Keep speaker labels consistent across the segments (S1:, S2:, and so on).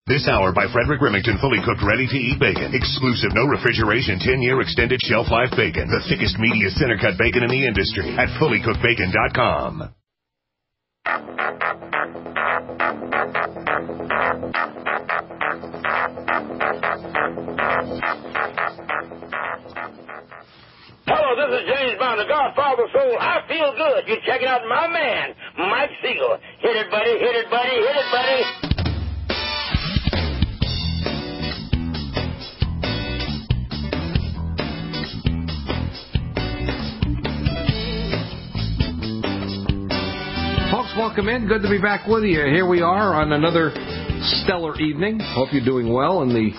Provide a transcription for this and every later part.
S1: This hour by Frederick Remington, fully cooked, ready-to-eat bacon. Exclusive, no refrigeration, 10-year extended shelf life bacon. The thickest, meatiest center cut bacon in the industry at fullycookedbacon.com.
S2: Hello, this is James Bond, the Godfather of Soul. I feel good. You're checking out my man, Mike Siegel. Hit it, buddy, hit it, buddy, hit it, buddy.
S3: Welcome in. Good to be back with you. Here we are on another stellar evening. Hope you're doing well in the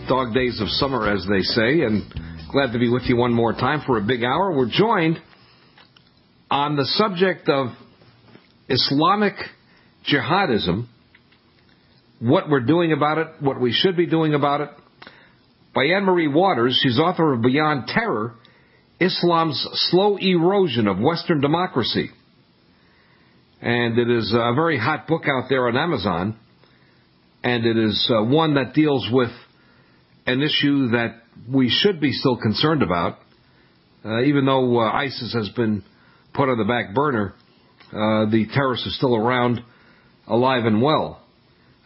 S3: dog days of summer, as they say, and glad to be with you one more time for a big hour. We're joined on the subject of Islamic jihadism, what we're doing about it, what we should be doing about it, by Anne-Marie Waters. She's author of Beyond Terror, Islam's Slow Erosion of Western Democracy. And it is a very hot book out there on Amazon. And it is one that deals with an issue that we should be still concerned about. Even though ISIS has been put on the back burner, the terrorists are still around, alive and well.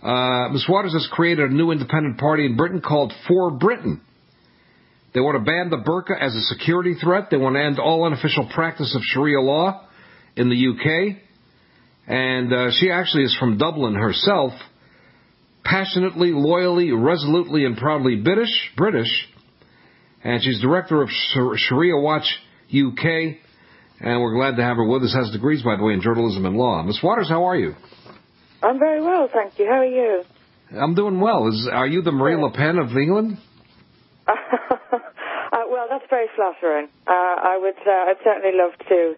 S3: Ms. Waters has created a new independent party in Britain called For Britain. They want to ban the burqa as a security threat. They want to end all unofficial practice of Sharia law in the UK. And she actually is from Dublin herself, passionately, loyally, resolutely, and proudly British. And she's director of Sharia Watch UK. And we're glad to have her with us. Has degrees, by the way, in journalism and law. Ms. Waters, how are you?
S4: I'm very well, thank you. How are you?
S3: I'm doing well. Are you the Marie Le Pen of England?
S4: Well, that's very flattering. I'd certainly love to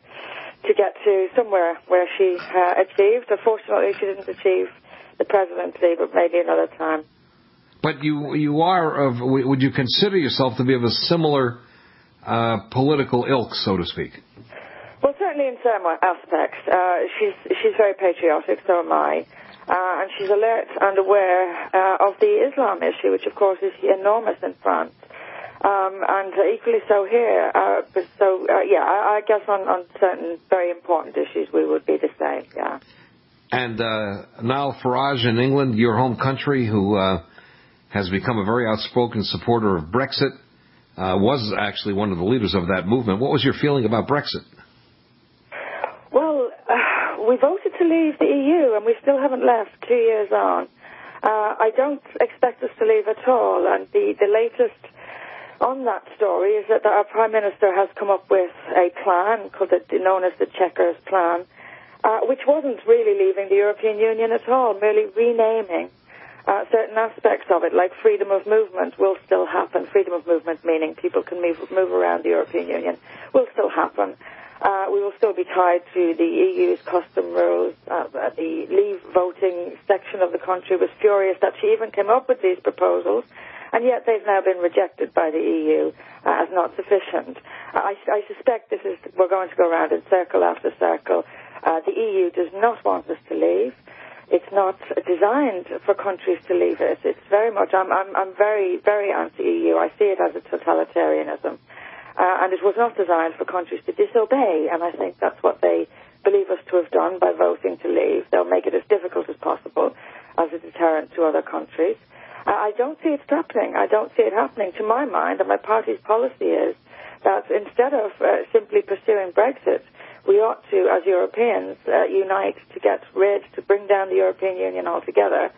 S4: get to somewhere where she achieved. Unfortunately, she didn't achieve the presidency, but maybe another time. But
S3: you are of, would you consider yourself to be of a similar political ilk, so to speak?
S4: Well, certainly in some aspects. She's very patriotic, so am I. And she's alert and aware of the Islam issue, which of course is enormous in France. And equally so here. I guess on certain very important issues we would be the same, yeah.
S3: And Niall Farage in England, your home country, who has become a very outspoken supporter of Brexit, was actually one of the leaders of that movement. What was your feeling about Brexit?
S4: Well, we voted to leave the EU, and we still haven't left 2 years on. I don't expect us to leave at all, and the latest on that story is that our Prime Minister has come up with a plan known as the Checkers Plan, which wasn't really leaving the European Union at all, merely renaming certain aspects of it, like freedom of movement will still happen. Freedom of movement meaning people can move around the European Union will still happen. We will still be tied to the EU's custom rules. The Leave voting section of the country was furious that she even came up with these proposals, and yet they've now been rejected by the EU as not sufficient. I suspect we're going to go around in circle after circle. The EU does not want us to leave. It's not designed for countries to leave it. It's very much, I'm very, very anti-EU. I see it as a totalitarianism. And it was not designed for countries to disobey, and I think that's what they believe us to have done by voting to leave. They'll make it as difficult as possible as a deterrent to other countries. I don't see it happening. I don't see it happening. To my mind, and my party's policy is that instead of simply pursuing Brexit, we ought to, as Europeans, unite to bring down the European Union altogether,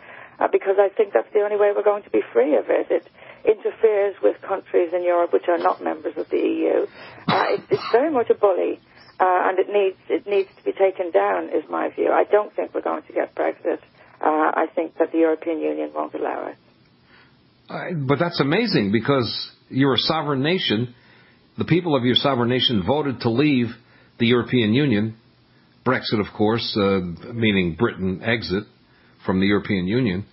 S4: because I think that's the only way we're going to be free of it. It interferes with countries in Europe which are not members of the EU. It's very much a bully, and it needs to be taken down, is my view. I don't think we're going to get Brexit. I think that the European Union won't allow it.
S3: But that's amazing, because you're a sovereign nation. The people of your sovereign nation voted to leave the European Union. Brexit, of course, meaning Britain exit from the European Union.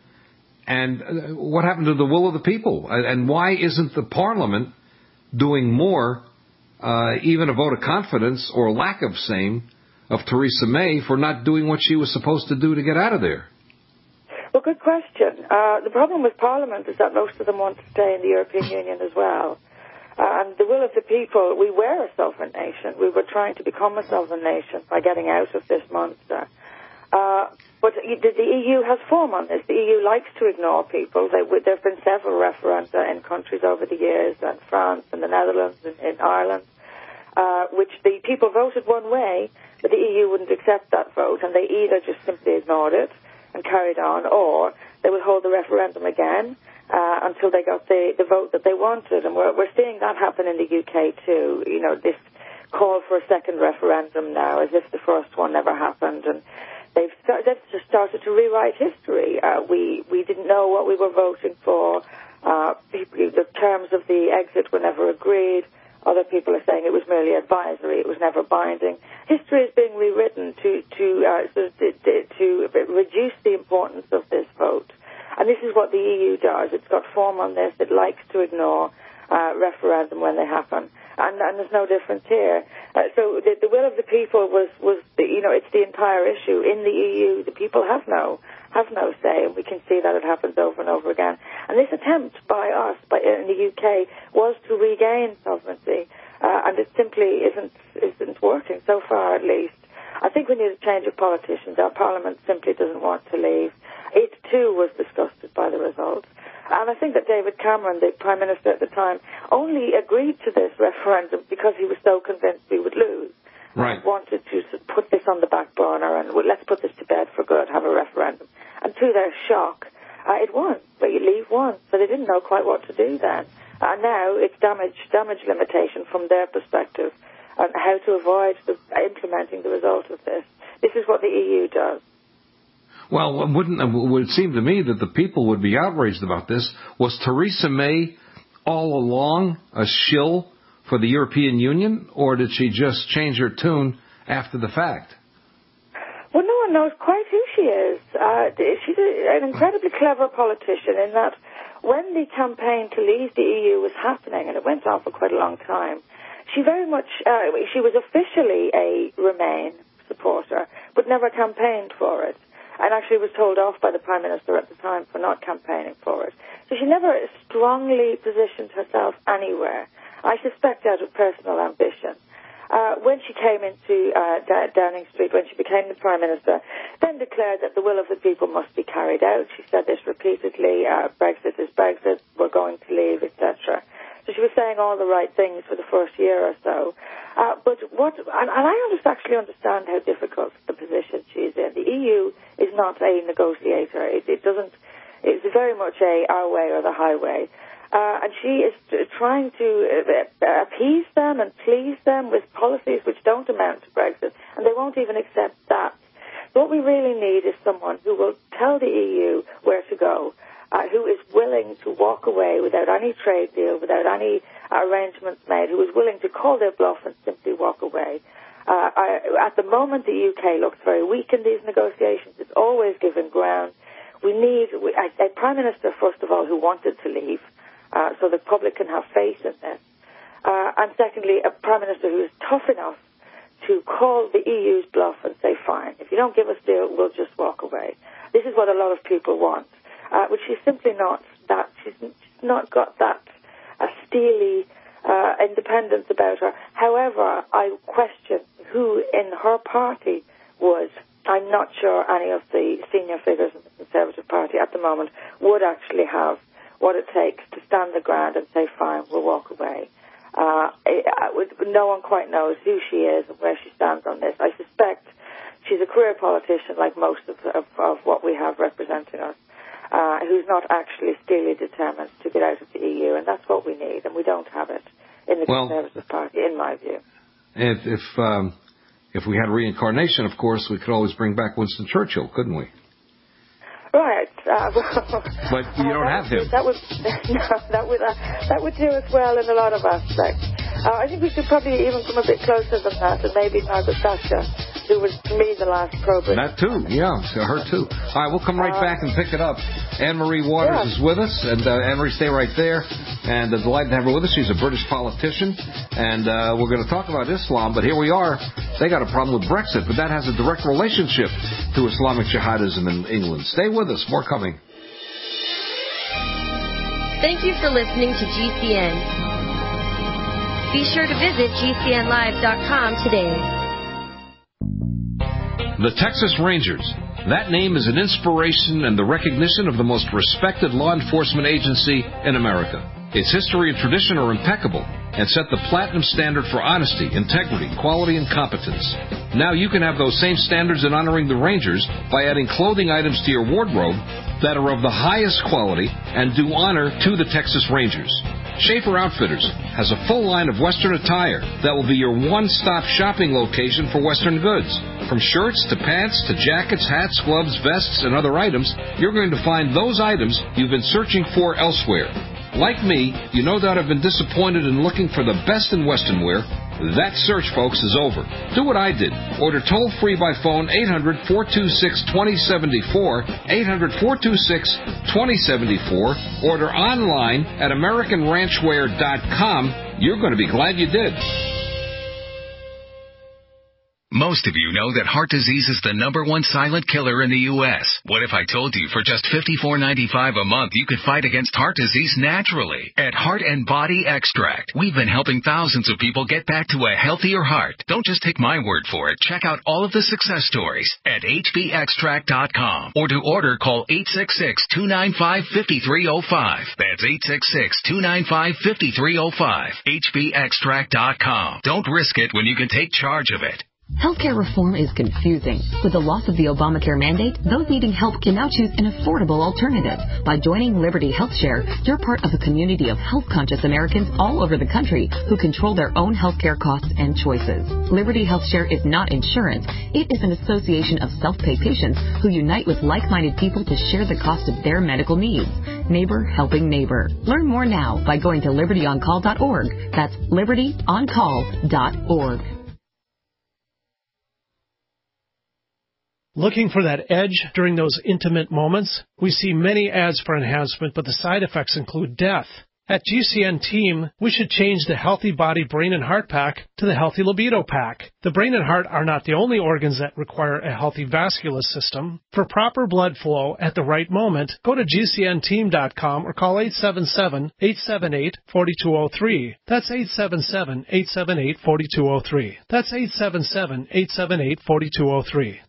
S3: And what happened to the will of the people? And why isn't the Parliament doing more, even a vote of confidence or lack of same, of Theresa May for not doing what she was supposed to do to get out of there?
S4: Well, good question. The problem with Parliament is that most of them want to stay in the European Union as well. And the will of the people, we were a sovereign nation. We were trying to become a sovereign nation by getting out of this monster. But the EU has form on this. The EU likes to ignore people. There have been several referenda in countries over the years, in France and the Netherlands and in Ireland, which the people voted one way, but the EU wouldn't accept that vote, and they either just simply ignored it and carried on, or they would hold the referendum again until they got the vote that they wanted. And we're seeing that happen in the UK too. You know, this call for a second referendum now, as if the first one never happened, and they've just started to rewrite history. We didn't know what we were voting for. The terms of the exit were never agreed. Other people are saying it was merely advisory. It was never binding. History is being rewritten to reduce the importance of this vote. And this is what the EU does. It's got form on this. It likes to ignore referendum when they happen. And there's no difference here. So the will of the people was it's the entire issue. In the EU, the people have no say, and we can see that it happens over and over again. And this attempt by us, in the UK, was to regain sovereignty, and it simply isn't working, so far at least. I think we need a change of politicians. Our Parliament simply doesn't want to leave. It, too, was disgusted by the results. And I think that David Cameron, the Prime Minister at the time, only agreed to this referendum because he was so convinced we would lose.
S3: Right.
S4: Wanted to put this on the back burner and let's put this to bed for good, have a referendum. And to their shock, it won. But you leave won. So they didn't know quite what to do then. And now it's damage limitation from their perspective and how to avoid implementing the result of this. This is what the EU does.
S3: Well, would it seem to me that the people would be outraged about this? Was Theresa May all along a shill for the European Union, or did she just change her tune after the fact?
S4: Well, no one knows quite who she is. She's an incredibly clever politician in that when the campaign to leave the EU was happening, and it went on for quite a long time, she very much, she was officially a Remain supporter, but never campaigned for it. And actually was told off by the Prime Minister at the time for not campaigning for it. So she never strongly positioned herself anywhere, I suspect out of personal ambition. When she came into Downing Street, when she became the Prime Minister, then declared that the will of the people must be carried out. She said this repeatedly, Brexit is Brexit, we're going to leave, etc. So she was saying all the right things for the first year or so. And I actually understand how difficult the position she's in. The EU is not a negotiator. It's very much our way or the highway. And she is trying to appease them and please them with policies which don't amount to Brexit, and they won't even accept that. What we really need is someone who will tell the EU where to go, who is willing to walk away without any trade deal, without any arrangements made, who is willing to call their bluff and simply walk away. At the moment, the UK looks very weak in these negotiations. It's always given ground. We need a Prime Minister, first of all, who wanted to leave, so the public can have faith in this. And secondly, a Prime Minister who is tough enough to call the EU's bluff and say, fine, if you don't give us deal, we'll just walk away. This is what a lot of people want. But she's simply not that. She's not got that steely independence about her. However, I question who in her party would. I'm not sure any of the senior figures in the Conservative Party at the moment would actually have what it takes to stand the ground and say, fine, we'll walk away. No one quite knows who she is and where she stands on this. I suspect she's a career politician like most of what we have representing us. Who's not actually steely determined to get out of the EU, and that's what we need, and we don't have it in the Conservative Party, in my view.
S3: If we had reincarnation, of course, we could always bring back Winston Churchill, couldn't we?
S4: Right.
S3: But you don't have him.
S4: That would do us well in a lot of aspects. I think we should probably even come a bit closer than that, and maybe Margaret Thatcher, who was, to me, the last pro-British.
S3: That too, yeah, her too. All right, we'll come right back and pick it up. Anne-Marie Waters is with us, and Anne-Marie, stay right there. and delighted to have her with us. She's a British politician, and we're going to talk about Islam, but here we are. They got a problem with Brexit, but that has a direct relationship to Islamic jihadism in England. Stay with us. More coming.
S5: Thank you for listening to GCN. Be sure to visit GCNlive.com today.
S3: The Texas Rangers. That name is an inspiration and the recognition of the most respected law enforcement agency in America. Its history and tradition are impeccable and set the platinum standard for honesty, integrity, quality, and competence. Now you can have those same standards in honoring the Rangers by adding clothing items to your wardrobe that are of the highest quality and do honor to the Texas Rangers. Schaefer Outfitters has a full line of Western attire that will be your one-stop shopping location for Western goods. From shirts to pants to jackets, hats, gloves, vests, and other items, you're going to find those items you've been searching for elsewhere. Like me, you no doubt have been disappointed in looking for the best in Western wear. That search, folks, is over. Do what I did. Order toll-free by phone 800-426-2074, 800-426-2074. Order online at AmericanRanchwear.com. You're going to be glad you did.
S6: Most of you know that heart disease is the #1 silent killer in the U.S. What if I told you for just $54.95 a month you could fight against heart disease naturally? At Heart and Body Extract, we've been helping thousands of people get back to a healthier heart. Don't just take my word for it. Check out all of the success stories at hbextract.com. Or to order, call 866-295-5305. That's 866-295-5305. hbextract.com. Don't risk it when you can take charge of it.
S7: Healthcare reform is confusing. With the loss of the Obamacare mandate, those needing help can now choose an affordable alternative. By joining Liberty HealthShare, you're part of a community of health-conscious Americans all over the country who control their own healthcare costs and choices. Liberty HealthShare is not insurance. It is an association of self-pay patients who unite with like-minded people to share the cost of their medical needs. Neighbor helping neighbor. Learn more now by going to libertyoncall.org. That's libertyoncall.org.
S8: Looking for that edge during those intimate moments? We see many ads for enhancement, but the side effects include death. At GCN Team, we should change the Healthy Body, Brain, and Heart Pack to the Healthy Libido Pack. The brain and heart are not the only organs that require a healthy vascular system. For proper blood flow at the right moment, go to GCNteam.com or call 877-878-4203. That's 877-878-4203. That's 877-878-4203.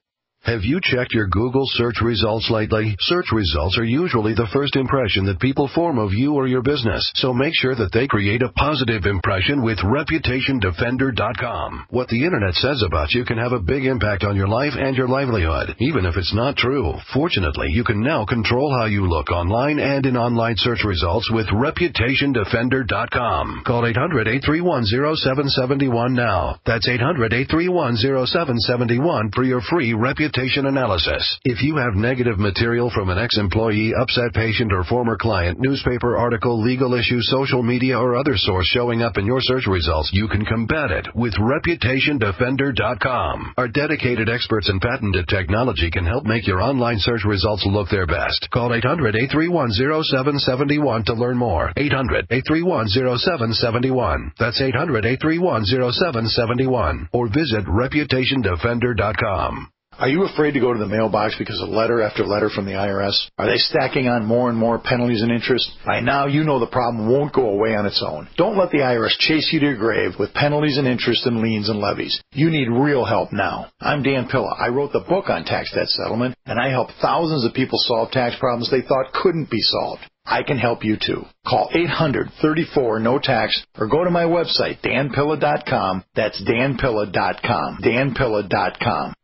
S9: Have you checked your Google search results lately? Search results are usually the first impression that people form of you or your business, so make sure that they create a positive impression with ReputationDefender.com. What the Internet says about you can have a big impact on your life and your livelihood, even if it's not true. Fortunately, you can now control how you look online and in online search results with ReputationDefender.com. Call 800-831-0771 now. That's 800-831-0771 for your free reputation analysis. If you have negative material from an ex-employee, upset patient, or former client, newspaper article, legal issue, social media, or other source showing up in your search results, you can combat it with ReputationDefender.com. Our dedicated experts in patented technology can help make your online search results look their best. Call 800-831-0771 to learn more. 800-831-0771. That's 800-831-0771. Or visit ReputationDefender.com.
S10: Are you afraid to go to the mailbox because of letter after letter from the IRS? Are they stacking on more and more penalties and interest? By now, you know the problem won't go away on its own. Don't let the IRS chase you to your grave with penalties and interest and liens and levies. You need real help now. I'm Dan Pilla. I wrote the book on tax debt settlement, and I help thousands of people solve tax problems they thought couldn't be solved. I can help you too. Call 800-34-NO-TAX or go to my website, danpilla.com. That's danpilla.com. danpilla.com.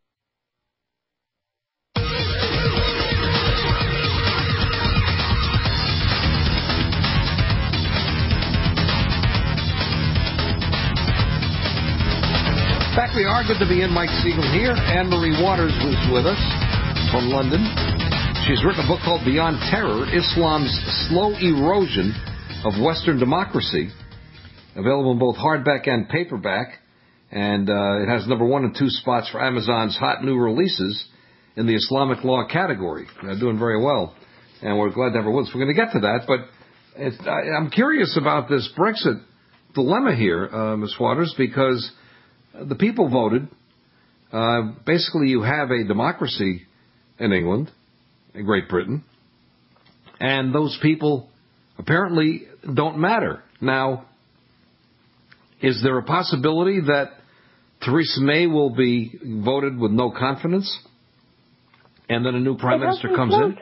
S3: Back we are. Good to be in. Mike Siegel here. Anne-Marie Waters was with us from London. She's written a book called Beyond Terror, Islam's Slow Erosion of Western Democracy, available in both hardback and paperback. And it has number 1 and 2 spots for Amazon's hot new releases in the Islamic law category. They're doing very well. And we're glad to have her with us. We're going to get to that. But I'm curious about this Brexit dilemma here, Ms. Waters, because the people voted. Basically, you have a democracy in England, in Great Britain, and those people apparently don't matter. Now, is there a possibility that Theresa May will be voted with no confidence, and then a new prime minister comes in?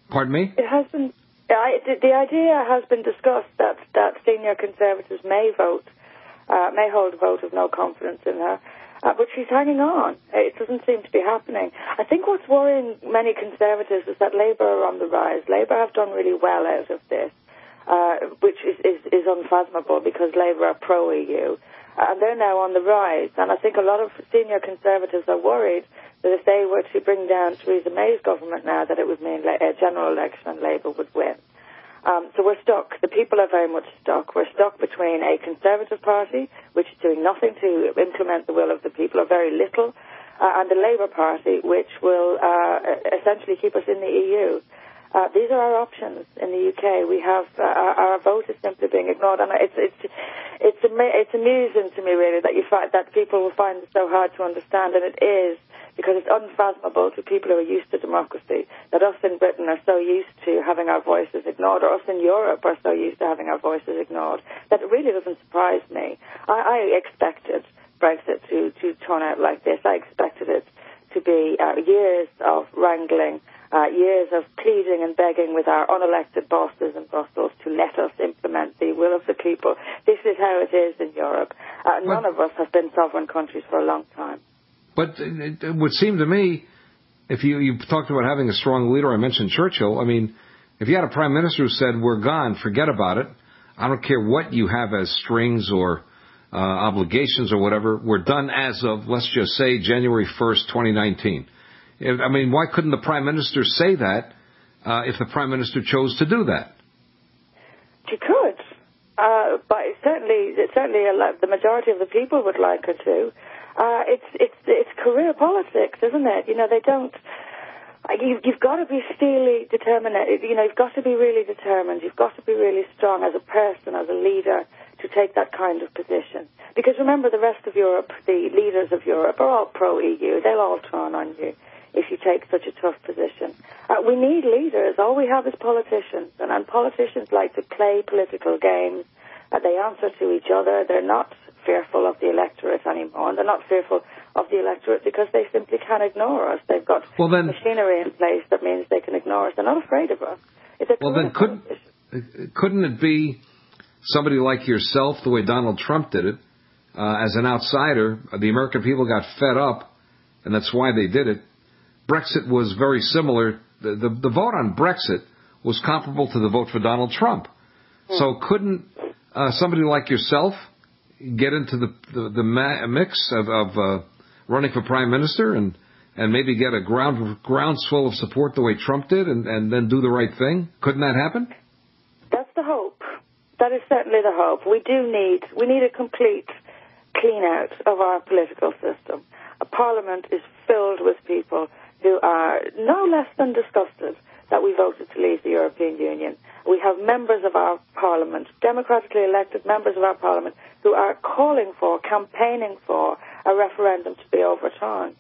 S3: Pardon me?
S4: It has been. The idea has been discussed that senior Conservatives may hold a vote of no confidence in her, but she's hanging on. It doesn't seem to be happening. I think what's worrying many Conservatives is that Labour are on the rise. Labour have done really well out of this, which is unfathomable because Labour are pro-EU. And they're now on the rise. And I think a lot of senior Conservatives are worried that if they were to bring down Theresa May's government now, that it would mean a general election and Labour would win. So we're stuck. The people are very much stuck. We're stuck between a Conservative Party, which is doing nothing to implement the will of the people, or very little, and the Labour Party, which will essentially keep us in the EU. These are our options in the UK. We have our vote is simply being ignored, and it's amusing to me really that that people will find it so hard to understand, and it is, because it's unfathomable to people who are used to democracy that us in Britain are so used to having our voices ignored, or us in Europe are so used to having our voices ignored, that it really doesn't surprise me. I expected Brexit to turn out like this. I expected it to be years of wrangling, years of pleading and begging with our unelected bosses in Brussels to let us implement the will of the people. This is how it is in Europe. None of us have been sovereign countries for a long time.
S3: But it would seem to me, if you talked about having a strong leader, I mentioned Churchill. I mean, if you had a prime minister who said, we're gone, forget about it, I don't care what you have as strings or obligations or whatever, we're done as of, let's just say, January 1st, 2019. I mean, why couldn't the prime minister say that if the prime minister chose to do that?
S4: She could, but certainly the majority of the people would like her to. It's career politics, isn't it? You know, they don't. You've got to be steely determined. You know, you've got to be really determined. You've got to be really strong as a person, as a leader, to take that kind of position. Because remember, the rest of Europe, the leaders of Europe, are all pro-EU. They'll all turn on you if you take such a tough position. We need leaders. All we have is politicians, and politicians like to play political games. They answer to each other. They're not fearful of the electorate anymore, and they're not fearful of the electorate because they simply can't ignore us. They've got machinery in place that means they can ignore us. They're not afraid of us.
S3: Couldn't it be somebody like yourself, the way Donald Trump did it, as an outsider? The American people got fed up, and that's why they did it. Brexit was very similar. The vote on Brexit was comparable to the vote for Donald Trump. So couldn't somebody like yourself get into the mix of running for prime minister and maybe get a groundswell of support the way Trump did and then do the right thing? Couldn't that happen?
S4: That's the hope. That is certainly the hope. We need a complete clean out of our political system. A parliament is filled with people who are no less than disgusted that we voted to leave the European Union. We have members of our parliament, democratically elected members of our parliament, who are calling for, campaigning for a referendum to be overturned.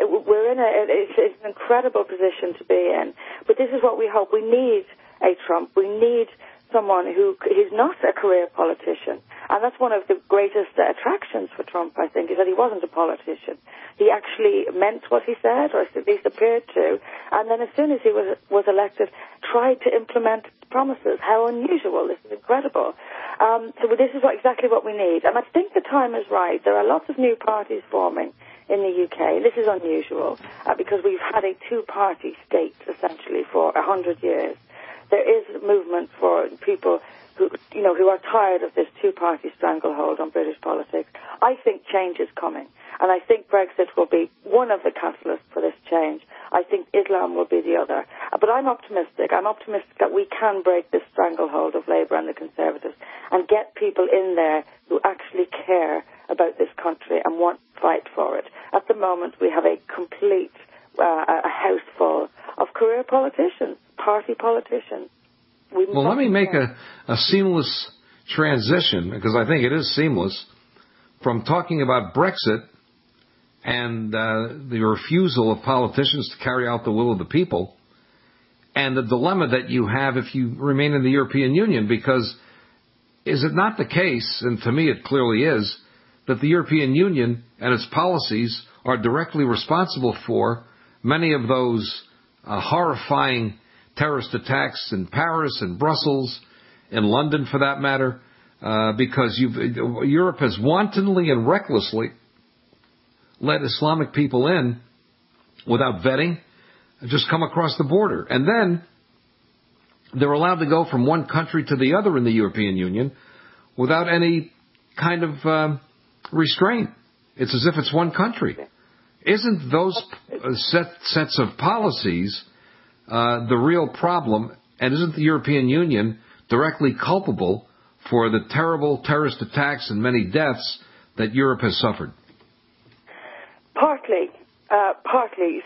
S4: It's an incredible position to be in. But this is what we hope. We need a Trump. We need someone who is not a career politician. And that's one of the greatest attractions for Trump, I think, is that he wasn't a politician. He actually meant what he said, or at least appeared to. And then as soon as he was elected, tried to implement promises. How unusual. This is incredible. So this is exactly what we need. And I think the time is right. There are lots of new parties forming in the UK. This is unusual because we've had a two-party state, essentially, for 100 years. There is a movement for people who are tired of this two-party stranglehold on British politics. I think change is coming, and I think Brexit will be one of the catalysts for this change. I think Islam will be the other. But I'm optimistic. I'm optimistic that we can break this stranglehold of Labour and the Conservatives and get people in there who actually care about this country and want to fight for it. At the moment, we have a house full of career politicians, party politicians.
S3: Well, let me make a seamless transition, because I think it is seamless, from talking about Brexit and the refusal of politicians to carry out the will of the people, and the dilemma that you have if you remain in the European Union, because is it not the case, and to me it clearly is, that the European Union and its policies are directly responsible for many of those horrifying terrorist attacks in Paris and Brussels, in London for that matter, because Europe has wantonly and recklessly let Islamic people in without vetting, just come across the border. And then they're allowed to go from one country to the other in the European Union without any kind of restraint. It's as if it's one country. Isn't those sets of policies the real problem, and isn't the European Union directly culpable for the terrible terrorist attacks and many deaths that Europe has suffered?
S4: Partly.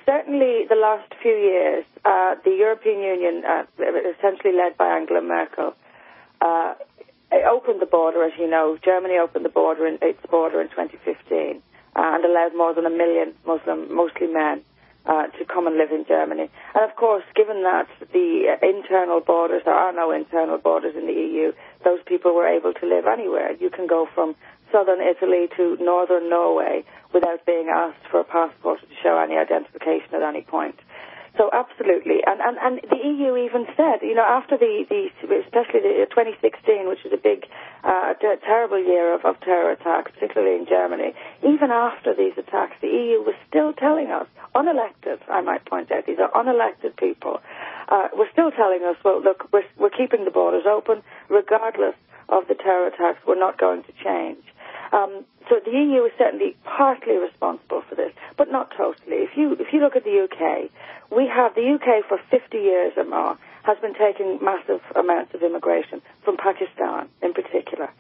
S4: Certainly the last few years, the European Union, essentially led by Angela Merkel, opened the border, as you know. Germany opened its border in 2015 and allowed more than 1 million Muslim, mostly men, to come and live in Germany. And of course, given that the internal borders, there are no internal borders in the EU, those people were able to live anywhere. You can go from southern Italy to northern Norway without being asked for a passport to show any identification at any point. So absolutely. And the EU even said, after especially the 2016, which was a big, terrible year of terror attacks, particularly in Germany, even after these attacks, the EU was still telling us, unelected, I might point out, these are unelected people, were still telling us, well, look, we're keeping the borders open, regardless of the terror attacks, we're not going to change. So the EU is certainly partly responsible for this, but not totally. If you look at the UK, the UK for 50 years or more has been taking massive amounts of immigration from Pakistan in particular.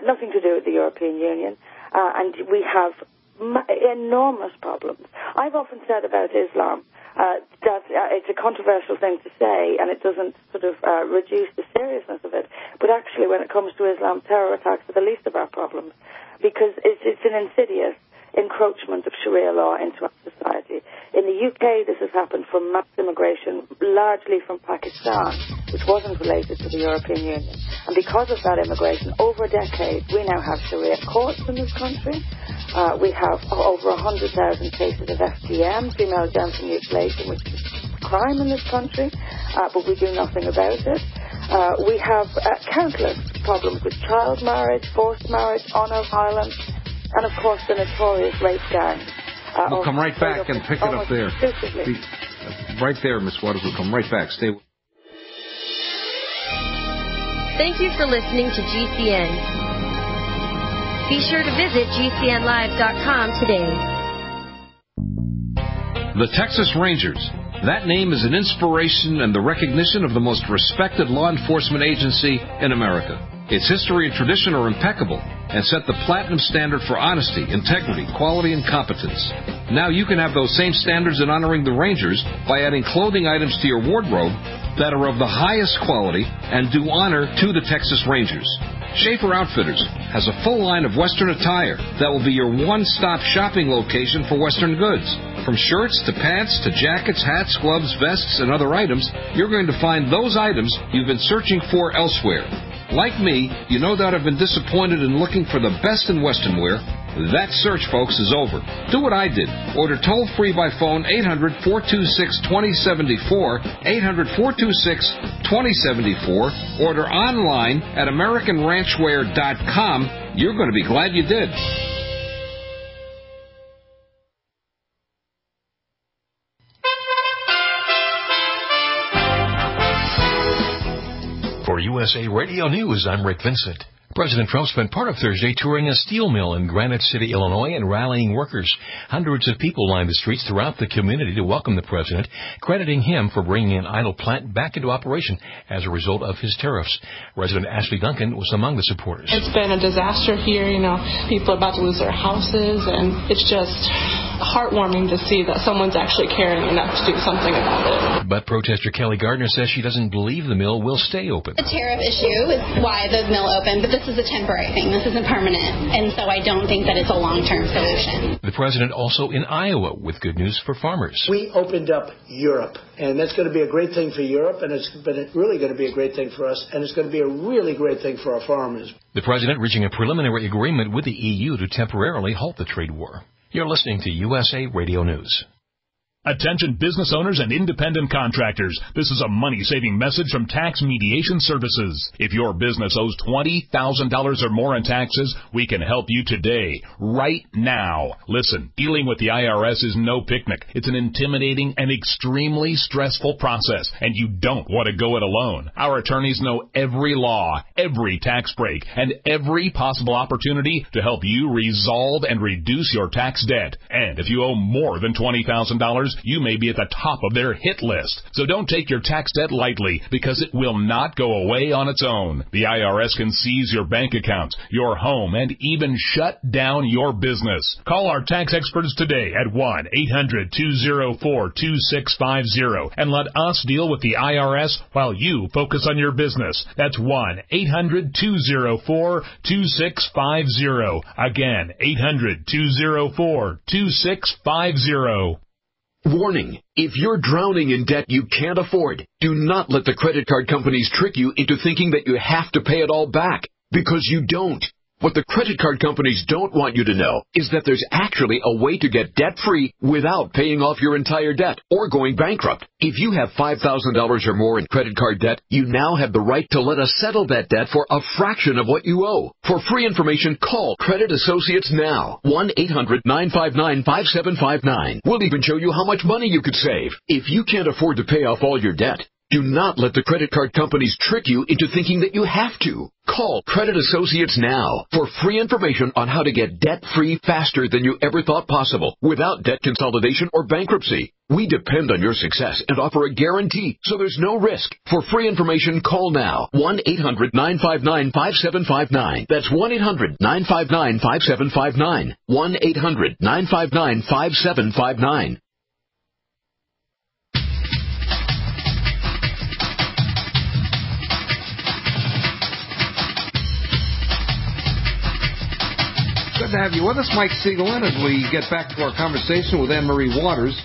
S4: Nothing to do with the European Union, and we have enormous problems. I've often said about Islam that it's a controversial thing to say, and it doesn't sort of reduce the seriousness of it. But actually, when it comes to Islam, terror attacks are the least of our problems, because it's an insidious encroachment of Sharia law into our society. In the UK, this has happened from mass immigration, largely from Pakistan, which wasn't related to the European Union. And because of that immigration, over a decade, we now have Sharia courts in this country. We have over 100,000 cases of FGM, female genital mutilation, which is a crime in this country, but we do nothing about it. We have countless problems with child marriage, forced marriage, honour violence, and of course the notorious rape gangs.
S3: We'll come right back and pick it up there. Right there, Ms. Waters. We'll come right back. Stay with.
S5: Thank you for listening to GCN. Be sure to visit GCNlive.com today.
S3: The Texas Rangers. That name is an inspiration and the recognition of the most respected law enforcement agency in America. Its history and tradition are impeccable and set the platinum standard for honesty, integrity, quality, and competence. Now you can have those same standards in honoring the Rangers by adding clothing items to your wardrobe that are of the highest quality and do honor to the Texas Rangers. Schaefer Outfitters has a full line of Western attire that will be your one-stop shopping location for Western goods. From shirts to pants to jackets, hats, gloves, vests, and other items, you're going to find those items you've been searching for elsewhere. Like me, you no doubt have been disappointed in looking for the best in Western wear. That search, folks, is over. Do what I did. Order toll-free by phone 800-426-2074, 800-426-2074. Order online at AmericanRanchwear.com. You're going to be glad you did.
S11: For USA Radio News, I'm Rick Vincent. President Trump spent part of Thursday touring a steel mill in Granite City, Illinois, and rallying workers. Hundreds of people lined the streets throughout the community to welcome the president, crediting him for bringing an idle plant back into operation as a result of his tariffs. Resident Ashley Duncan was among the supporters.
S12: It's been a disaster here. People are about to lose their houses, and it's just heartwarming to see that someone's actually caring enough to do something about it.
S11: But protester Kelly Gardner says she doesn't believe the mill will stay open.
S13: The tariff issue is why the mill opened, but this is a temporary thing. This isn't permanent, and so I don't think that it's a long-term solution.
S11: The president also in Iowa with good news for farmers.
S14: We opened up Europe, and that's going to be a great thing for Europe, and it's really going to be a great thing for us, and it's going to be a really great thing for our farmers.
S11: The president reaching a preliminary agreement with the EU to temporarily halt the trade war. You're listening to USA Radio News.
S15: Attention business owners and independent contractors. This is a money-saving message from Tax Mediation Services. If your business owes $20,000 or more in taxes, we can help you today, right now. Listen, dealing with the IRS is no picnic. It's an intimidating and extremely stressful process, and you don't want to go it alone. Our attorneys know every law, every tax break, and every possible opportunity to help you resolve and reduce your tax debt. And if you owe more than $20,000, you may be at the top of their hit list. So don't take your tax debt lightly, because it will not go away on its own. The IRS can seize your bank accounts, your home, and even shut down your business. Call our tax experts today at 1-800-204-2650 and let us deal with the IRS while you focus on your business. That's 1-800-204-2650. Again, 800-204-2650.
S16: Warning, if you're drowning in debt you can't afford, do not let the credit card companies trick you into thinking that you have to pay it all back, because you don't. What the credit card companies don't want you to know is that there's actually a way to get debt-free without paying off your entire debt or going bankrupt. If you have $5,000 or more in credit card debt, you now have the right to let us settle that debt for a fraction of what you owe. For free information, call Credit Associates now. 1-800-959-5759. We'll even show you how much money you could save. If you can't afford to pay off all your debt, do not let the credit card companies trick you into thinking that you have to. Call Credit Associates now for free information on how to get debt-free faster than you ever thought possible without debt consolidation or bankruptcy. We depend on your success and offer a guarantee, so there's no risk. For free information, call now. 1-800-959-5759. That's 1-800-959-5759. 1-800-959-5759.
S3: Good to have you with us, Mike Siegel, as we get back to our conversation with Anne-Marie Waters.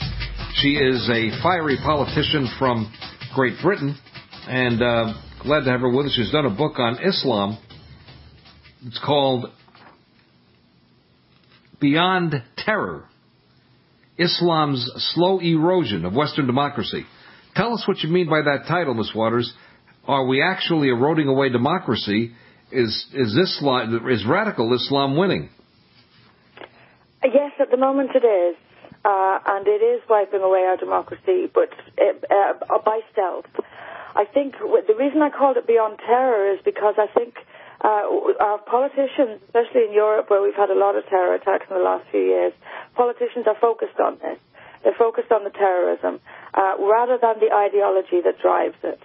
S3: She is a fiery politician from Great Britain, and glad to have her with us. She's done a book on Islam. It's called Beyond Terror, Islam's Slow Erosion of Western Democracy. Tell us what you mean by that title, Ms. Waters. Are we actually eroding away democracy? Is radical Islam winning?
S4: Yes, at the moment it is. And it is wiping away our democracy, but by stealth. I think the reason I called it Beyond Terror is because I think our politicians, especially in Europe where we've had a lot of terror attacks in the last few years, politicians are focused on this. They're focused on the terrorism rather than the ideology that drives it.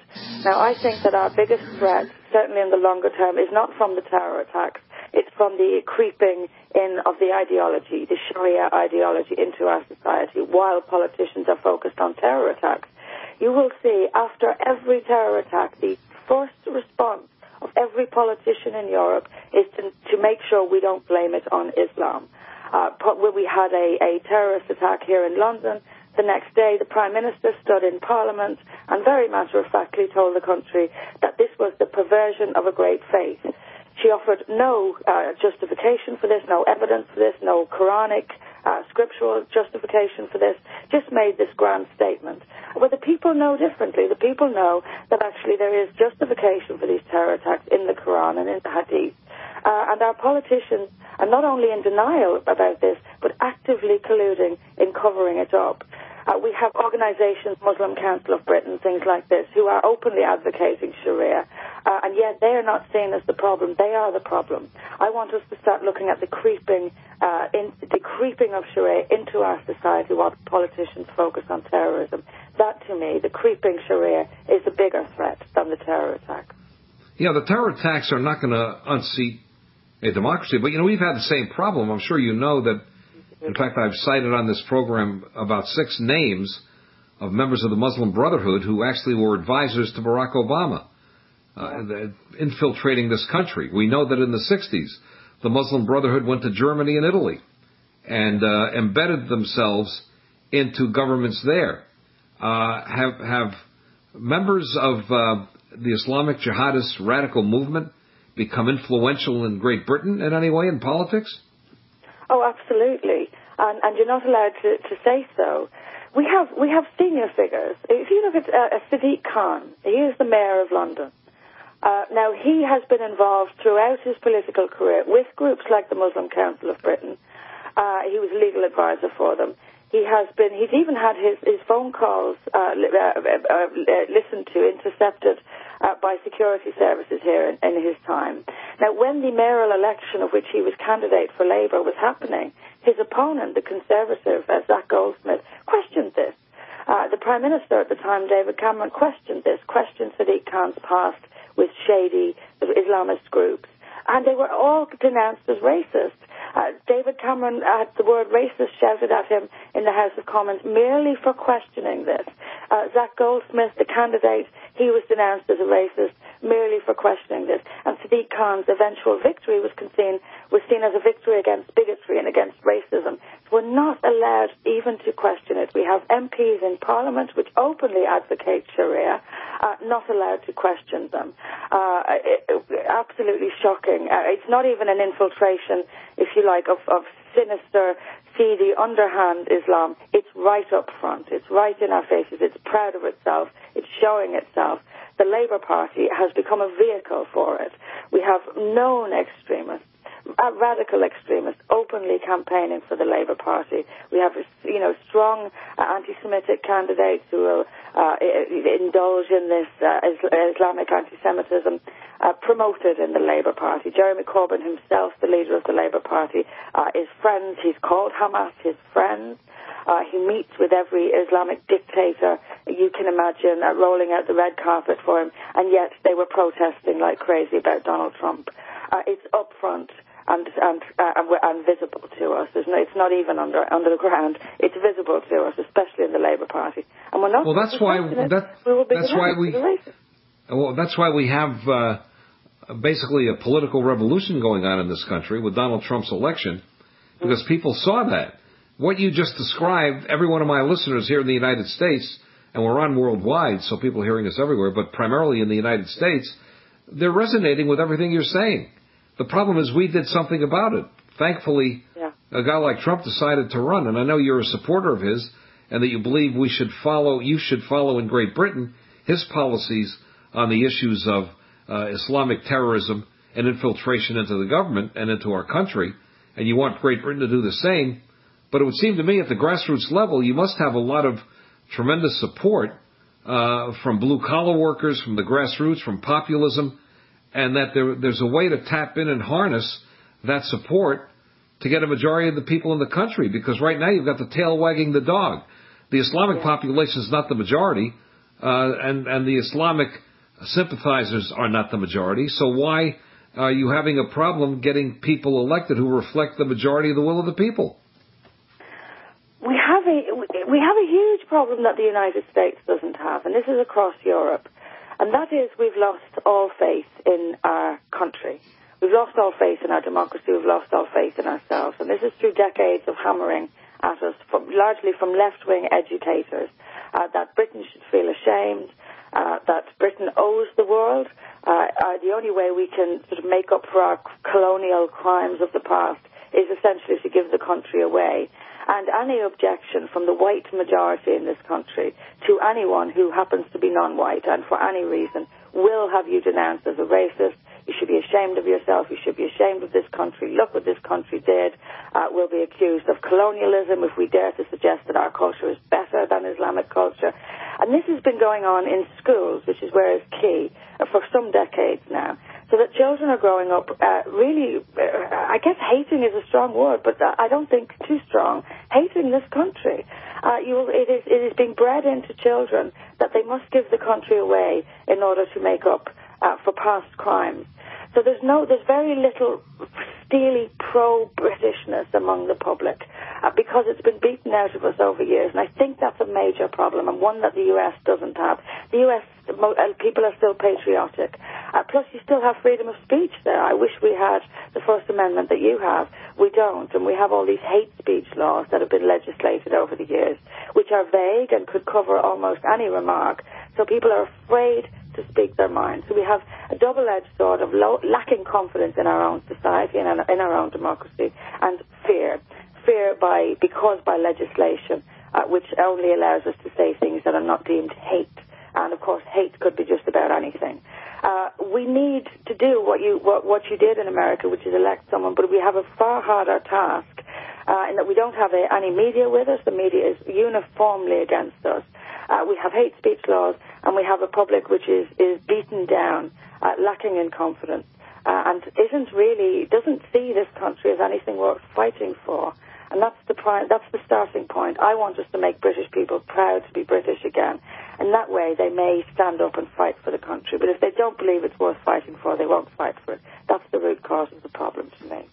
S4: Now, I think that our biggest threat, certainly in the longer term, is not from the terror attacks. It's from the creeping in of the ideology, the Sharia ideology, into our society while politicians are focused on terror attacks. You will see after every terror attack, the first response of every politician in Europe is to make sure we don't blame it on Islam. We had a terrorist attack here in London. The next day, the Prime Minister stood in Parliament and very matter-of-factly told the country that this was the perversion of a great faith. She offered no justification for this, no evidence for this, no Quranic, scriptural justification for this, just made this grand statement. But the people know differently. The people know that actually there is justification for these terror attacks in the Quran and in the Hadith. And our politicians are not only in denial about this, but actively colluding in covering it up. We have organizations, Muslim Council of Britain, things like this, who are openly advocating Sharia, and yet they are not seen as the problem. They are the problem. I want us to start looking at the creeping of Sharia into our society while politicians focus on terrorism. That, to me, the creeping Sharia is a bigger threat than the terror attack.
S3: Yeah, the terror attacks are not going to unseat a democracy, but, we've had the same problem. I'm sure you know that In fact, I've cited on this program about 6 names of members of the Muslim Brotherhood who actually were advisors to Barack Obama, infiltrating this country. We know that in the 60s, the Muslim Brotherhood went to Germany and Italy and embedded themselves into governments there. Have members of the Islamic jihadist radical movement become influential in Great Britain in any way in politics?
S4: Oh, absolutely. And you're not allowed to say so. We have senior figures. If you look at Sadiq Khan, he is the mayor of London. Now, he has been involved throughout his political career with groups like the Muslim Council of Britain. He was legal advisor for them. He's even had his phone calls listened to, intercepted by security services here in his time. Now, when the mayoral election of which he was candidate for Labour was happening, his opponent, the Conservative, Zach Goldsmith, questioned this. The Prime Minister at the time, David Cameron, questioned Sadiq Khan's past with shady Islamist groups, and they were all denounced as racist. David Cameron had the word racist shouted at him in the House of Commons merely for questioning this. Zach Goldsmith, the candidate, he was denounced as a racist merely for questioning this. And Sadiq Khan's eventual victory was seen as a victory against bigotry and against racism. So we're not allowed even to question it. We have MPs in Parliament which openly advocate Sharia, not allowed to question them. Absolutely shocking. It's not even an infiltration, if you like, of sinister, seedy, underhand Islam. It's right up front. It's right in our faces. It's proud of itself. It's showing itself. The Labour Party has become a vehicle for it. We have known extremists, radical extremists, openly campaigning for the Labour Party. We have, strong anti-Semitic candidates who will indulge in this Islamic anti-Semitism promoted in the Labour Party. Jeremy Corbyn himself, the leader of the Labour Party, is friends. He's called Hamas his friends. He meets with every Islamic dictator you can imagine, rolling out the red carpet for him, and yet they were protesting like crazy about Donald Trump. It's up front and visible to us. It's not even under the ground. It's visible to us, especially in the Labour Party. And we're not. Well, that's
S3: why we have basically a political revolution going on in this country with Donald Trump's election, because people saw that. What you just described, every one of my listeners here in the United States, and we're on worldwide, so people hearing us everywhere, but primarily in the United States, they're resonating with everything you're saying. The problem is we did something about it. Thankfully, a guy like Trump decided to run, and I know you're a supporter of his, and that you believe you should follow in Great Britain his policies on the issues of Islamic terrorism and infiltration into the government and into our country, and you want Great Britain to do the same. But it would seem to me at the grassroots level, you must have a lot of tremendous support from blue-collar workers, from the grassroots, from populism, and that there's a way to tap in and harness that support to get a majority of the people in the country. Because right now you've got the tail wagging the dog. The Islamic population is not the majority, and the Islamic sympathizers are not the majority. So why are you having a problem getting people elected who reflect the majority of the will of the people?
S4: We have a huge problem that the United States doesn't have, and this is across Europe, and that is we've lost all faith in our country. We've lost all faith in our democracy. We've lost all faith in ourselves, and this is through decades of hammering at us, largely from left-wing educators, that Britain should feel ashamed, that Britain owes the world. The only way we can sort of make up for our colonial crimes of the past is essentially to give the country away. And any objection from the white majority in this country to anyone who happens to be non-white and for any reason will have you denounced as a racist. You should be ashamed of yourself. You should be ashamed of this country. Look what this country did. We'll be accused of colonialism if we dare to suggest that our culture is better than Islamic culture. And this has been going on in schools, which is where it's key, for some decades now. So that children are growing up really, I guess hating is a strong word, but I don't think too strong, hating this country. It is being bred into children that they must give the country away in order to make up for past crimes. So there's very little steely pro-Britishness among the public because it's been beaten out of us over years. And I think that's a major problem, and one that the U.S. doesn't have. The U.S. people are still patriotic. Plus, you still have freedom of speech there. I wish we had the First Amendment that you have. We don't, and we have all these hate speech laws that have been legislated over the years, which are vague and could cover almost any remark. So people are afraid to speak their mind. So we have a double-edged sword of lacking confidence in our own society and in our own democracy, and fear because by legislation, which only allows us to say things that are not deemed hate. And of course, hate could be just about anything. We need to do what you did in America, which is elect someone, but we have a far harder task in that we don't have any media with us. The media is uniformly against us. We have hate speech laws, and we have a public which is beaten down, lacking in confidence, and doesn't see this country as anything worth fighting for. And that's the starting point. I want us to make British people proud to be British again. And that way they may stand up and fight for the country. But if they don't believe it's worth fighting for, they won't fight for it. That's the root cause of the problem to me.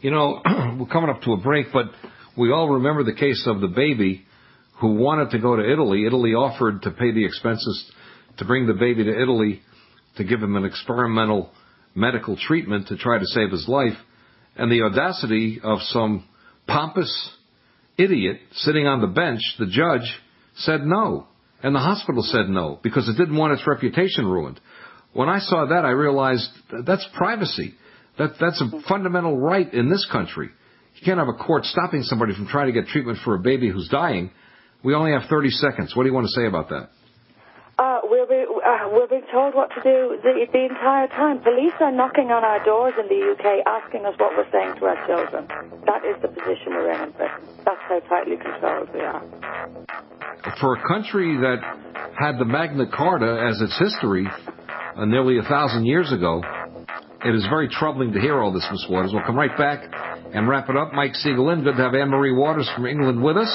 S3: You know, we're coming up to a break, but we all remember the case of the baby who wanted to go to Italy. Italy offered to pay the expenses to bring the baby to Italy to give him an experimental medical treatment to try to save his life. And the audacity of some pompous idiot sitting on the bench, the judge, said no. And the hospital said no because it didn't want its reputation ruined. When I saw that, I realized that's privacy. That's a fundamental right in this country. You can't have a court stopping somebody from trying to get treatment for a baby who's dying. We only have 30 seconds. What do you want to say about that?
S4: We're being told what to do the entire time. Police are knocking on our doors in the UK asking us what we're saying to our children. That is the position we're in Britain. That's how tightly controlled we are.
S3: For a country that had the Magna Carta as its history nearly 1,000 years ago, it is very troubling to hear all this, Miss Waters. We'll come right back and wrap it up. Mike Siegel in. Good to have Anne-Marie Waters from England with us.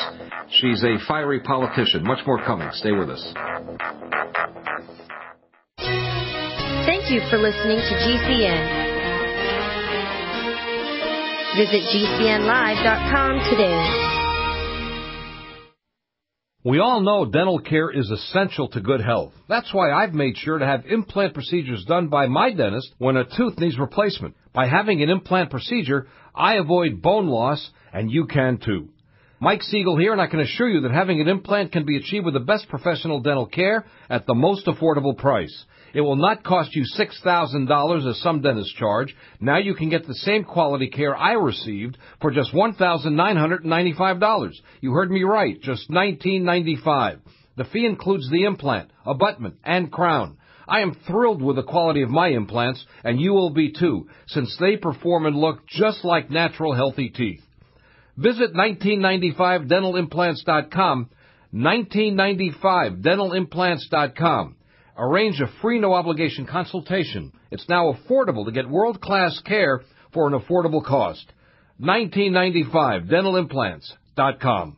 S3: She's a fiery politician. Much more coming. Stay with us.
S5: Thank you for listening to GCN. Visit GCNlive.com today.
S17: We all know dental care is essential to good health. That's why I've made sure to have implant procedures done by my dentist when a tooth needs replacement. By having an implant procedure, I avoid bone loss, and you can too. Mike Siegel here, and I can assure you that having an implant can be achieved with the best professional dental care at the most affordable price. It will not cost you $6,000 as some dentists charge. Now you can get the same quality care I received for just $1,995. You heard me right, just $1,995. The fee includes the implant, abutment, and crown. I am thrilled with the quality of my implants, and you will be too, since they perform and look just like natural healthy teeth. Visit 1995dentalimplants.com, 1995dentalimplants.com. Arrange a free no-obligation consultation. It's now affordable to get world-class care for an affordable cost. 1995dentalimplants.com.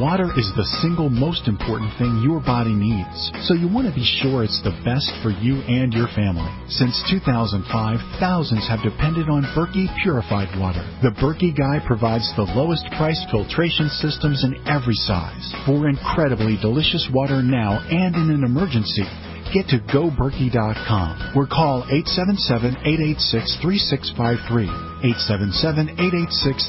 S18: Water is the single most important thing your body needs, so you want to be sure it's the best for you and your family. Since 2005, thousands have depended on Berkey purified water. The Berkey Guy provides the lowest priced filtration systems in every size. For incredibly delicious water now and in an emergency, get to GoBerkey.com or call 877-886-3653.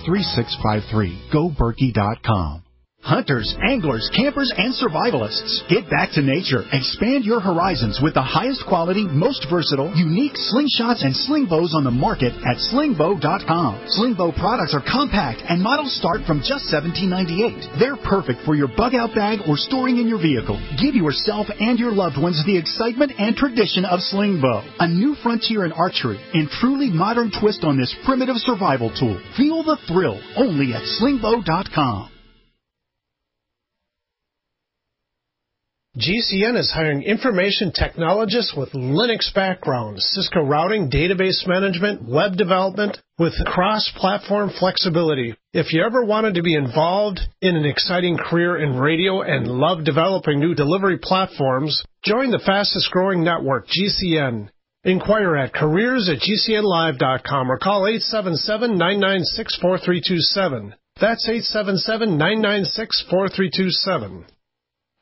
S18: 877-886-3653. GoBerkey.com. Hunters, anglers, campers, and survivalists. Get back to nature. Expand your horizons with the highest quality, most versatile, unique slingshots and sling bows on the market at slingbow.com. Sling bow products are compact and models start from just $17.98. They're perfect for your bug-out bag or storing in your vehicle. Give yourself and your loved ones the excitement and tradition of sling bow. A new frontier in archery and truly modern twist on this primitive survival tool. Feel the thrill only at slingbow.com.
S8: GCN is hiring information technologists with Linux background, Cisco routing, database management, web development, with cross-platform flexibility. If you ever wanted to be involved in an exciting career in radio and love developing new delivery platforms, join the fastest-growing network, GCN. Inquire at careers@gcnlive.com or call 877-996-4327. That's 877-996-4327.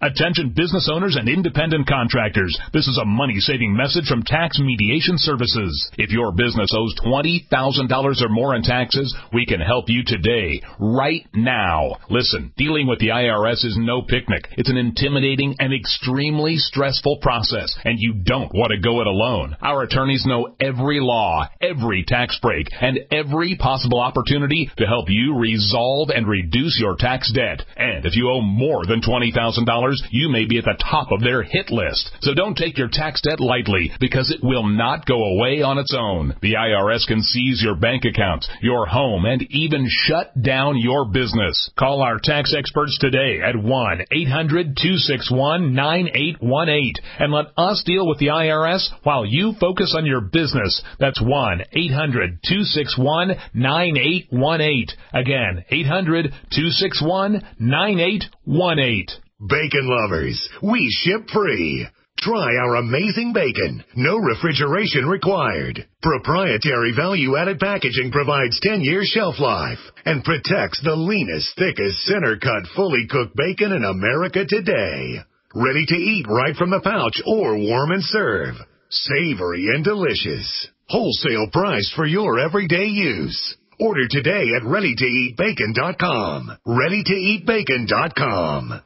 S15: Attention business owners and independent contractors. This is a money-saving message from Tax Mediation Services. If your business owes $20,000 or more in taxes, we can help you today, right now. Listen, dealing with the IRS is no picnic. It's an intimidating and extremely stressful process, and you don't want to go it alone. Our attorneys know every law, every tax break, and every possible opportunity to help you resolve and reduce your tax debt. And if you owe more than $20,000, you may be at the top of their hit list. So don't take your tax debt lightly, because it will not go away on its own. The IRS can seize your bank accounts, your home, and even shut down your business. Call our tax experts today at 1-800-261-9818 and let us deal with the IRS while you focus on your business. That's 1-800-261-9818. Again, 800-261-9818.
S1: Bacon lovers, we ship free. Try our amazing bacon. No refrigeration required. Proprietary value-added packaging provides 10-year shelf life and protects the leanest, thickest, center-cut, fully cooked bacon in America today. Ready to eat right from the pouch or warm and serve. Savory and delicious. Wholesale price for your everyday use. Order today at readytoeatbacon.com. readytoeatbacon.com.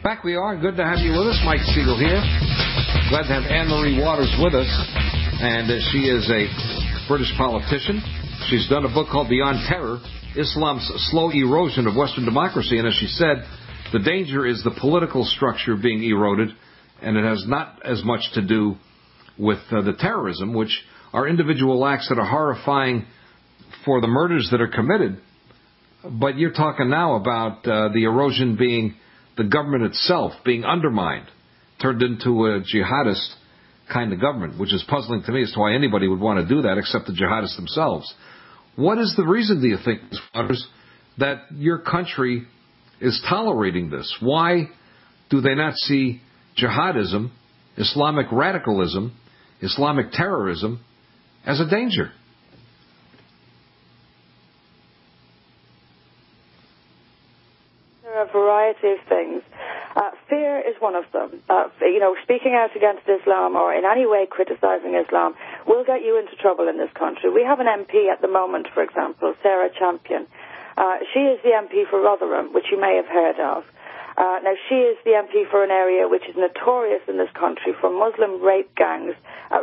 S3: Back we are. Good to have you with us. Mike Siegel here. Glad to have Anne-Marie Waters with us. And she is a British politician. She's done a book called Beyond Terror, Islam's Slow Erosion of Western Democracy. And as she said, the danger is the political structure being eroded, and it has not as much to do with the terrorism, which are individual acts that are horrifying for the murders that are committed. But you're talking now about the erosion being the government itself being undermined, turned into a jihadist kind of government, which is puzzling to me as to why anybody would want to do that except the jihadists themselves. What is the reason, do you think, that your country is tolerating this? Why do they not see jihadism, Islamic radicalism, Islamic terrorism as a danger?
S4: There are a variety of things. Fear is one of them. Speaking out against Islam or in any way criticizing Islam will get you into trouble in this country. We have an MP at the moment, for example, Sarah Champion. She is the MP for Rotherham, which you may have heard of. Now, she is the MP for an area which is notorious in this country for Muslim rape gangs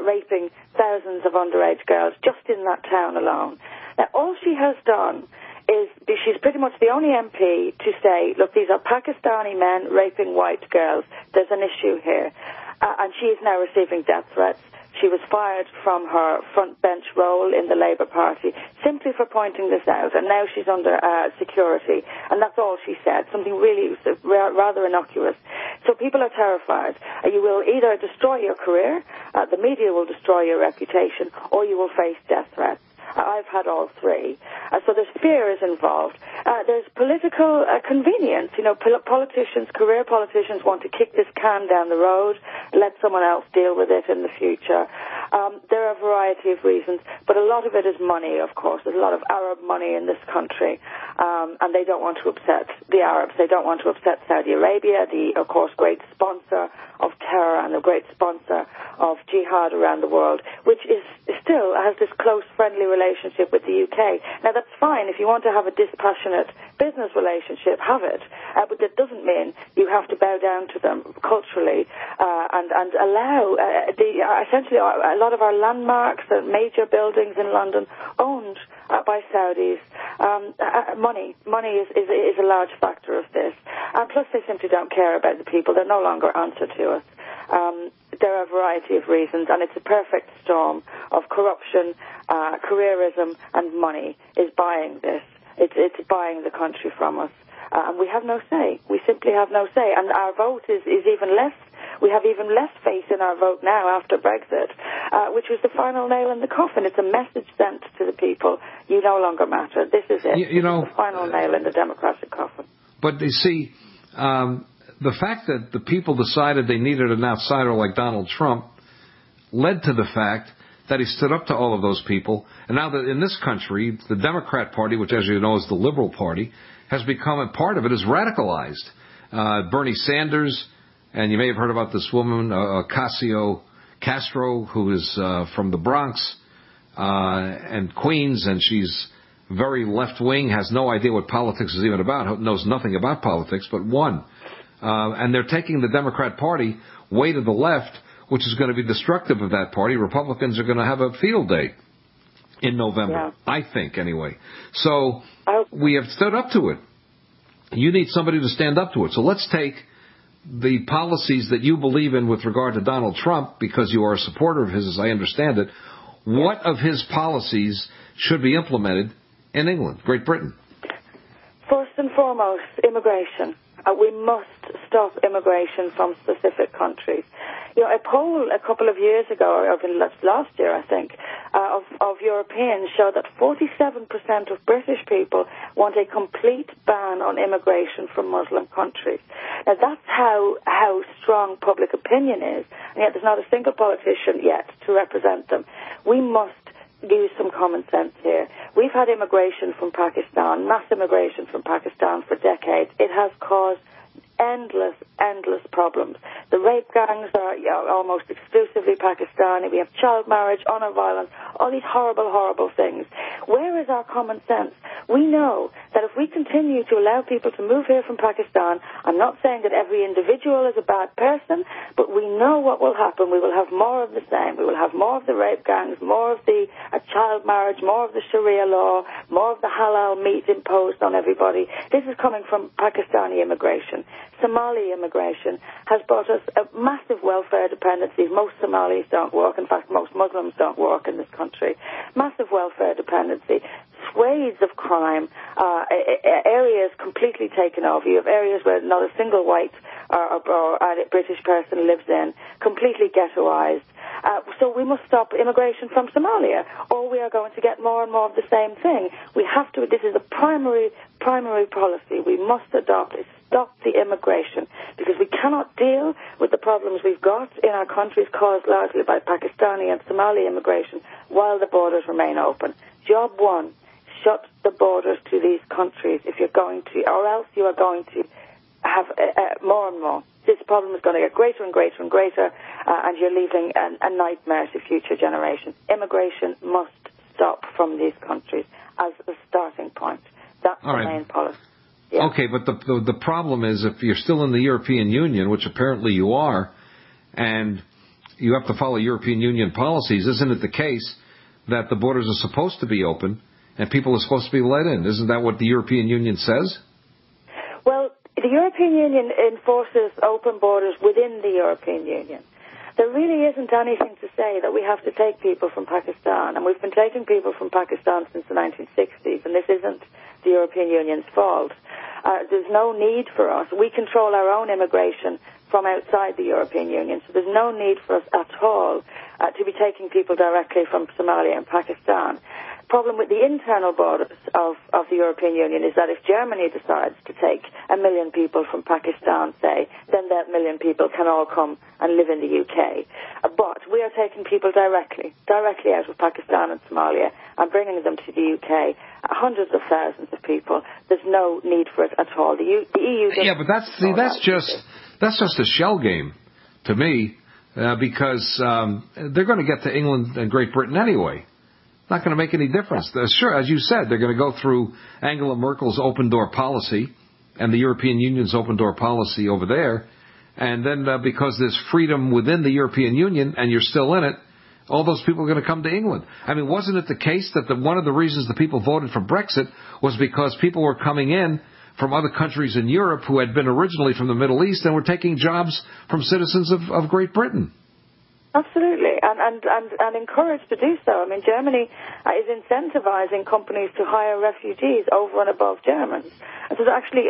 S4: raping thousands of underage girls just in that town alone. Now, all she has done is she's pretty much the only MP to say, look, these are Pakistani men raping white girls. There's an issue here. And she is now receiving death threats. She was fired from her front bench role in the Labour Party simply for pointing this out, and now she's under security. And that's all she said, something really rather innocuous. So people are terrified. You will either destroy your career, the media will destroy your reputation, or you will face death threats. I've had all three. So there's fear is involved. There's political convenience. Politicians, career politicians want to kick this can down the road, let someone else deal with it in the future. There are a variety of reasons, but a lot of it is money, of course. There's a lot of Arab money in this country, and they don't want to upset the Arabs. They don't want to upset Saudi Arabia, the, of course, great sponsor of terror and the great sponsor of jihad around the world, which is still has this close, friendly relationship with the UK. Now, that's fine. If you want to have a dispassionate business relationship, have it. But that doesn't mean you have to bow down to them culturally and allow essentially a lot of our landmarks, major buildings in London, owned by Saudis. Money is a large factor of this. And plus, they simply don't care about the people. They're no longer answer to us. There are a variety of reasons, and it's a perfect storm of corruption, careerism, and money is buying this. It's buying the country from us. And we have no say. We simply have no say. And our vote is even less We have even less faith in our vote now after Brexit, which was the final nail in the coffin. It's a message sent to the people, you no longer matter. This is it. This is the final nail in the democratic coffin.
S3: But you see, the fact that the people decided they needed an outsider like Donald Trump led to the fact that he stood up to all of those people. And now that in this country, the Democrat Party, which as you know is the liberal party, has become a part of it, is radicalized. Bernie Sanders, and you may have heard about this woman, Castro, who is from the Bronx and Queens, and she's very left-wing, has no idea what politics is even about, knows nothing about politics, but won. And they're taking the Democrat Party way to the left, which is going to be destructive of that party. Republicans are going to have a field day in November, I think, anyway. So we have stood up to it. You need somebody to stand up to it. So let's take the policies that you believe in with regard to Donald Trump, because you are a supporter of his, as I understand it. What of his policies should be implemented in England, Great Britain?
S4: First and foremost, immigration. We must stop immigration from specific countries. You know, a poll a couple of years ago, or last year, I think, of Europeans showed that 47% of British people want a complete ban on immigration from Muslim countries. Now, that's how strong public opinion is, and yet there's not a single politician yet to represent them. We must use some common sense here. We've had immigration from Pakistan, mass immigration from Pakistan for decades. It has caused endless problems. The rape gangs are almost exclusively Pakistani. We have child marriage, honor violence, all these horrible things. Where is our common sense? We know that if we continue to allow people to move here from Pakistan, I'm not saying that every individual is a bad person, but we know what will happen. We will have more of the same. We will have more of the rape gangs, more of the child marriage, more of the Sharia law, more of the halal meat imposed on everybody. This is coming from Pakistani immigration. Somali immigration has brought us a massive welfare dependency. Most Somalis don't work. In fact, most Muslims don't work in this country. Massive welfare dependency. Swathes of crime, areas completely taken over. You have areas where not a single white or British person lives in, completely ghettoized. So we must stop immigration from Somalia, or we are going to get more and more of the same thing. We have to. This is a primary policy we must adopt. Is stop the immigration, because we cannot deal with the problems we've got in our countries caused largely by Pakistani and Somali immigration while the borders remain open. Job one, shut the borders to these countries if you're going to, or else you are going to have more and more. This problem is going to get greater and greater and greater, and you're leaving a nightmare to future generations. Immigration must stop from these countries as a starting point. That's the main policy. Yeah.
S3: Okay, but the problem is if you're still in the European Union, which apparently you are, and you have to follow European Union policies, isn't it the case that the borders are supposed to be open and people are supposed to be let in? Isn't that what the European Union says?
S4: Well, the European Union enforces open borders within the European Union. There really isn't anything to say that we have to take people from Pakistan, and we've been taking people from Pakistan since the 1960s, and this isn't the European Union's fault. There's no need for us. We control our own immigration from outside the European Union, so there's no need for us at all to be taking people directly from Somalia and Pakistan. Problem with the internal borders of the European Union is that if Germany decides to take 1 million people from Pakistan, say, then that 1 million people can all come and live in the UK. But we are taking people directly out of Pakistan and Somalia and bringing them to the UK, hundreds of thousands of people. There's no need for it at all. The EU...
S3: Yeah, but that's just a shell game to me, because they're going to get to England and Great Britain anyway. Not going to make any difference. Sure, as you said, they're going to go through Angela Merkel's open door policy and the European Union's open door policy over there. And then because there's freedom within the European Union and you're still in it, all those people are going to come to England. I mean, wasn't it the case that one of the reasons the people voted for Brexit was because people were coming in from other countries in Europe who had been originally from the Middle East and were taking jobs from citizens of Great Britain?
S4: Absolutely, and encouraged to do so. I mean, Germany is incentivizing companies to hire refugees over and above Germans. And so they're actually,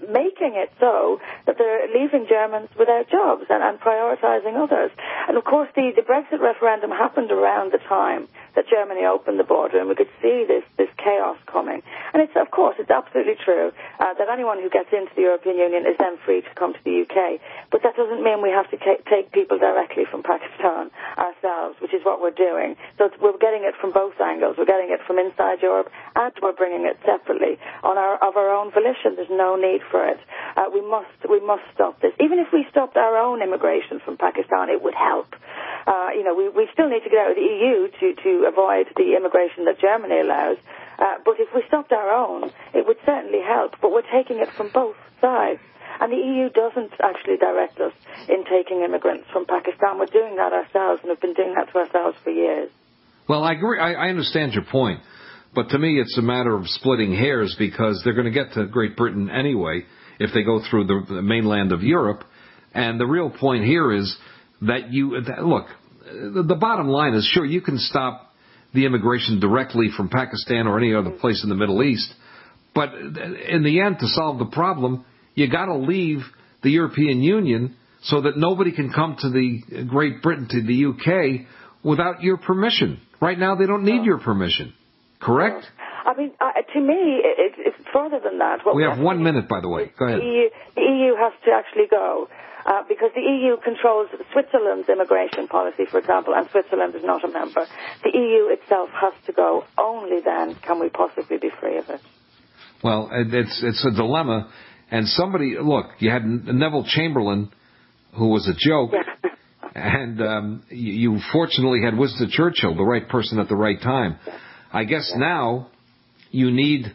S4: making it so that they're leaving Germans without jobs and prioritizing others. And of course, the Brexit referendum happened around the time that Germany opened the border, and we could see this chaos coming. And it's absolutely true that anyone who gets into the European Union is then free to come to the UK. But that doesn't mean we have to take people directly from Pakistan ourselves, which is what we're doing. So we're getting it from both angles. We're getting it from inside Europe, and we're bringing it separately of our own volition. There's no need for it. We must stop this. Even if we stopped our own immigration from Pakistan, it would help. We still need to get out of the EU to avoid the immigration that Germany allows. But if we stopped our own, it would certainly help. But we're taking it from both sides. And the EU doesn't actually direct us in taking immigrants from Pakistan. We're doing that ourselves, and have been doing that to ourselves for years.
S3: Well, I agree. I understand your point. But to me, it's a matter of splitting hairs, because they're going to get to Great Britain anyway if they go through the mainland of Europe. And the real point here is that look, the bottom line is, sure, you can stop the immigration directly from Pakistan or any other place in the Middle East. But in the end, to solve the problem, you got to leave the European Union so that nobody can come to the Great Britain, to the UK, without your permission. Right now, they don't need your permission. Correct?
S4: I mean, to me, it's further than that.
S3: We have 1 minute, by the way. Go ahead.
S4: The EU has to actually go. Because the EU controls Switzerland's immigration policy, for example, and Switzerland is not a member. The EU itself has to go. Only then can we possibly be free of it. Well,
S3: it's a dilemma. And you had Neville Chamberlain, who was a joke, and you fortunately had Winston Churchill, the right person at the right time. I guess now you need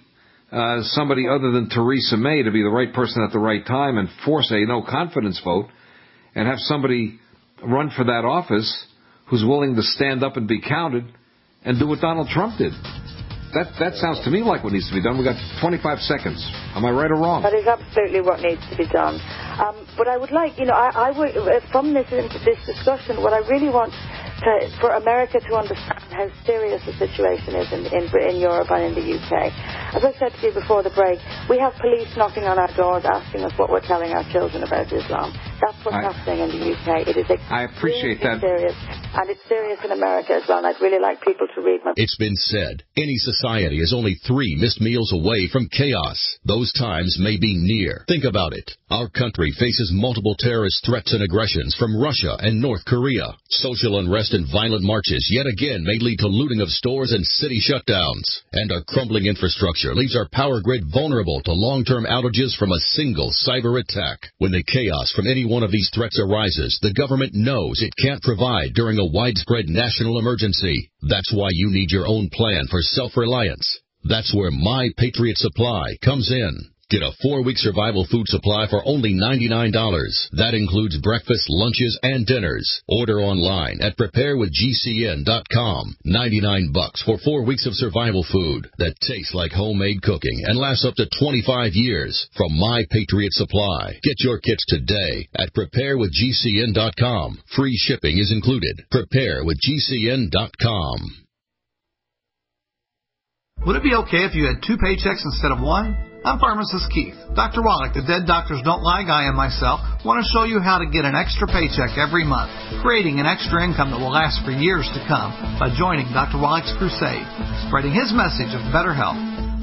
S3: somebody other than Theresa May to be the right person at the right time and force a no-confidence vote, and have somebody run for that office who's willing to stand up and be counted and do what Donald Trump did. That sounds to me like what needs to be done. We've got 25 seconds. Am I right or wrong?
S4: That is absolutely what needs to be done. But I would like, I would, from this discussion, what I really want for America to understand how serious the situation is in Europe and in the UK. As I said to you before the break, we have police knocking on our doors asking us what we're telling our children about Islam. That's what's happening in the UK. It is extremely serious, and it's serious in America as well, and I'd really like people to read my...
S19: It's been said, any society is only 3 missed meals away from chaos. Those times may be near. Think about it. Our country faces multiple terrorist threats and aggressions from Russia and North Korea. Social unrest and violent marches yet again may lead to looting of stores and city shutdowns. And our crumbling infrastructure leaves our power grid vulnerable to long-term outages from a single cyber attack. When the chaos from any one of these threats arises, the government knows it can't provide during a widespread national emergency. That's why you need your own plan for self-reliance. That's where My Patriot Supply comes in. Get a 4-week survival food supply for only $99. That includes breakfast, lunches, and dinners. Order online at preparewithgcn.com. $99 for 4 weeks of survival food that tastes like homemade cooking and lasts up to 25 years from My Patriot Supply. Get your kits today at preparewithgcn.com. Free shipping is included. Preparewithgcn.com.
S20: Would it be okay if you had 2 paychecks instead of 1? I'm pharmacist Keith. Dr. Wallach, the Dead Doctors Don't Lie guy, and myself want to show you how to get an extra paycheck every month, creating an extra income that will last for years to come by joining Dr. Wallach's crusade, spreading his message of better health.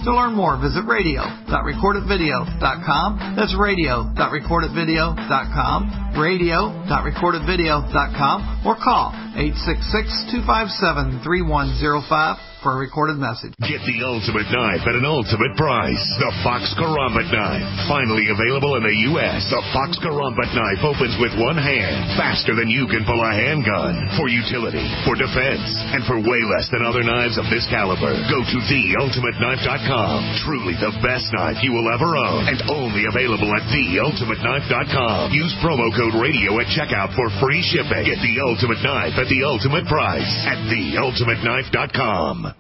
S20: To learn more, visit radio.recordedvideo.com. That's radio.recordedvideo.com, radio.recordedvideo.com, or call 866-257-3105 for a recorded message.
S1: Get the ultimate knife at an ultimate price. The Fox Karambit knife. Finally available in the U.S., the Fox Karambit knife opens with one hand, faster than you can pull a handgun. For utility, for defense, and for way less than other knives of this caliber. Go to theultimateknife.com. Truly the best knife you will ever own, and only available at theultimateknife.com. Use promo code radio at checkout for free shipping. Get the ultimate knife at the ultimate price at theultimateknife.com.